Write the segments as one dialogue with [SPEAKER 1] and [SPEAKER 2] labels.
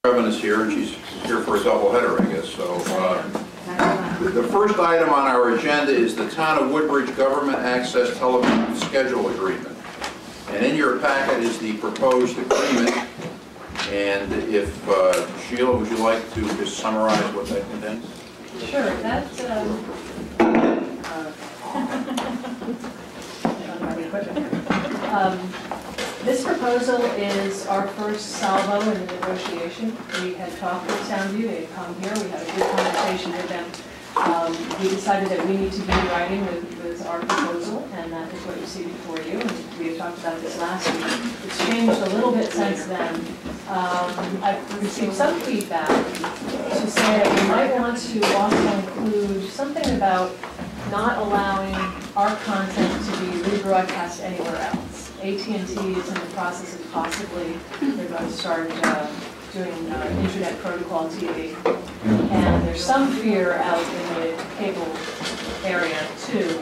[SPEAKER 1] Evan is here, and she's here for a doubleheader, I guess. So the first item on our agenda is the Town of Woodbridge Government Access Television Schedule Agreement. And in your packet is the proposed agreement. And if, Sheila, would you like to just summarize what that contains?
[SPEAKER 2] Sure. That's this proposal is our first salvo in the negotiation. We had talked with Soundview, they had come here, we had a good conversation with them. We decided that we need to be writing with our proposal, and that is what you see before you. And we had talked about this last week. It's changed a little bit since then. I've received some feedback to say that we might want to also include something about not allowing our content to be rebroadcast anywhere else. AT&T is in the process of possibly, they're going to start doing internet protocol TV. And there's some fear out in the cable area too,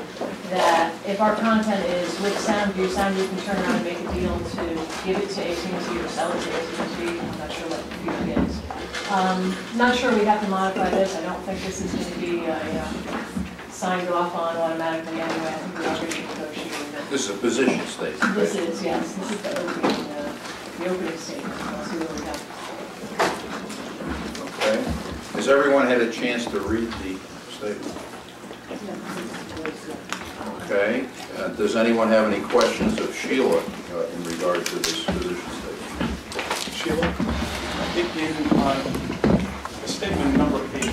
[SPEAKER 2] that if our content is with Soundview, Soundview can turn around and make a deal to give it to AT&T or sell it to AT&T. I'm not sure what the fear is. Not sure we have to modify this. I don't think this is going to be signed off on automatically anyway. I think we're already negotiating that.
[SPEAKER 1] This is a position statement.
[SPEAKER 2] This is, yes. This is the opening statement. I'll see what we have.
[SPEAKER 1] Okay. Has everyone had a chance to read the statement? Okay. Does anyone have any questions of Sheila in regard to this position statement?
[SPEAKER 3] Sheila, I think in statement number 8,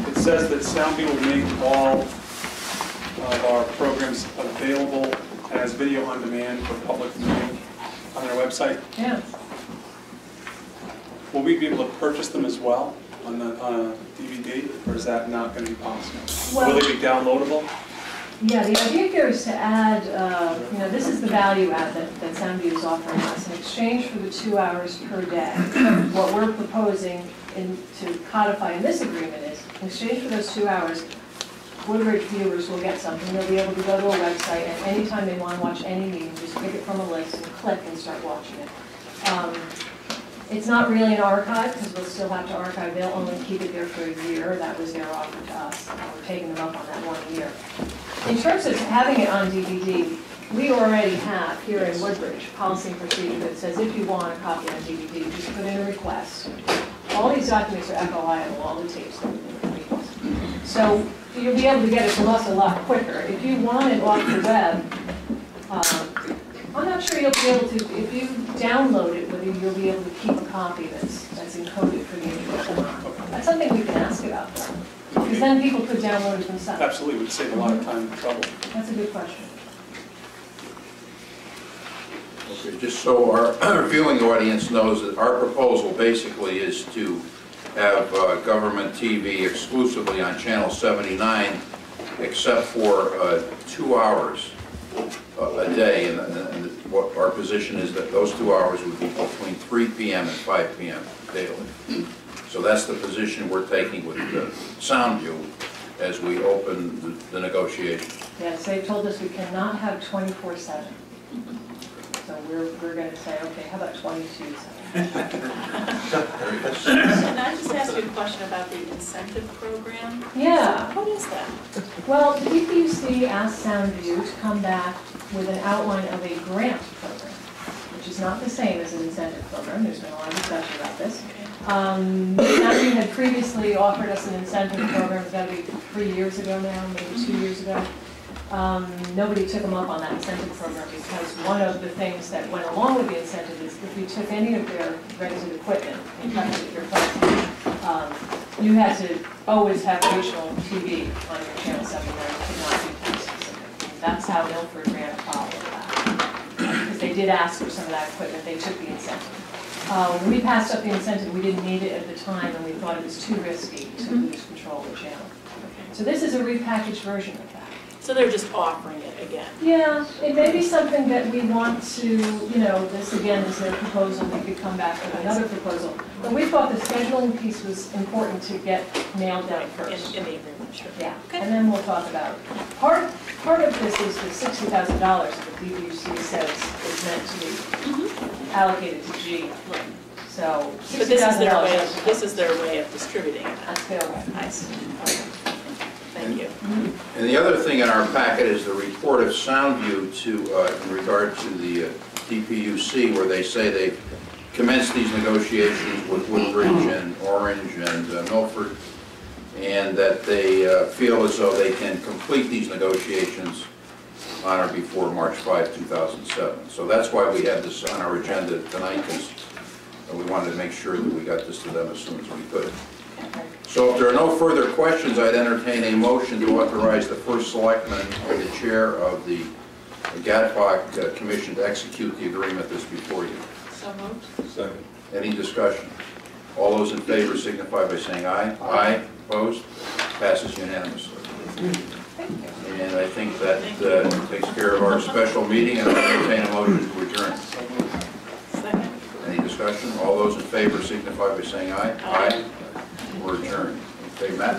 [SPEAKER 3] it says that Soundview will make all of our programs available as video on demand for public viewing on their website.
[SPEAKER 2] Yeah.
[SPEAKER 3] Will we be able to purchase them as well on a DVD, or is that not going to be possible?
[SPEAKER 2] Well,
[SPEAKER 3] will they be downloadable?
[SPEAKER 2] Yeah, the idea here is to add, this is the value add that Soundview is offering us. In exchange for the 2 hours per day, what we're proposing to codify in this agreement is, in exchange for those 2 hours, Woodbridge viewers will get something. They'll be able to go to a website, and anytime they want to watch any meeting, just pick it from a list and click and start watching it. It's not really an archive, because we'll still have to archive. They'll only keep it there for a year. That was their offer to us. We're taking them up on that 1 year. In terms of having it on DVD, we already have here in Woodbridge policy and procedure that says if you want a copy on DVD, just put in a request. All these documents are FOIable, all the tapes that we've been reading. So you'll be able to get it from us a lot quicker. If you want it off the web, I'm not sure you'll be able to, if you download it, whether you'll be able to keep a copy that's encoded for the internet or not. That's something we can ask about, though. Because then people could download it themselves.
[SPEAKER 3] Absolutely, it would save a lot of time and trouble.
[SPEAKER 2] That's a good question.
[SPEAKER 1] Okay, just so our viewing audience knows that our proposal basically is to have government TV exclusively on Channel 79, except for 2 hours a day. And what our position is that those 2 hours would be between 3 p.m. and 5 p.m. daily. So that's the position we're taking with Soundview as we open the negotiation.
[SPEAKER 2] Yes, they've told us we cannot have 24/7. So we're going to say, okay, how about 22/7?
[SPEAKER 4] Can I just ask you a question about the incentive program?
[SPEAKER 2] Yeah.
[SPEAKER 4] What is that?
[SPEAKER 2] Well, the DPUC asked Soundview to come back with an outline of a grant program, which is not the same as an incentive program. There's been a lot of discussion about this. Soundview had previously offered us an incentive program. It's got to be 3 years ago now, maybe 2 years ago. Nobody took them up on that incentive program because one of the things that went along with the incentive is if you took any of their rented equipment and kept it at your place, you had to always have regional TV on your Channel 7 there. It could not be time specific. That's how Milford ran afoul of that. Because they did ask for some of that equipment, they took the incentive. When we passed up the incentive, we didn't need it at the time, and we thought it was too risky to lose control of the channel. So this is a repackaged version of that.
[SPEAKER 4] So they're just offering it again?
[SPEAKER 2] Yeah, it may be something that we want to, this again is their proposal, we could come back with another proposal. But we thought the scheduling piece was important to get nailed down first.
[SPEAKER 4] In the agreement, sure.
[SPEAKER 2] Yeah,
[SPEAKER 4] okay.
[SPEAKER 2] And then we'll talk about it. Part of this is the $60,000 that the DPUC says is meant to be allocated to G.
[SPEAKER 4] Right.
[SPEAKER 2] So
[SPEAKER 4] But this is their way,
[SPEAKER 2] $60,000.
[SPEAKER 4] this is their way of distributing it.
[SPEAKER 2] That's good, okay.
[SPEAKER 4] I see. Okay. Thank you.
[SPEAKER 1] And the other thing in our packet is the report of Soundview in regard to the DPUC, where they say they've commenced these negotiations with Woodbridge and Orange and Milford, and that they feel as though they can complete these negotiations on or before March 5, 2007. So that's why we had this on our agenda tonight, because we wanted to make sure that we got this to them as soon as we could. So if there are no further questions, I'd entertain a motion to authorize the first selectman and the chair of the GATFOC Commission to execute the agreement that's before you.
[SPEAKER 4] So moved.
[SPEAKER 5] Second.
[SPEAKER 1] Any discussion? All those in favor signify by saying aye. Aye. Opposed? Passes unanimously. And I think that takes care of our special meeting, and I'll entertain a motion to adjourn.
[SPEAKER 4] Second.
[SPEAKER 1] Any discussion? All those in favor signify by saying aye.
[SPEAKER 4] Aye.
[SPEAKER 1] We're adjourned. Okay, Matt?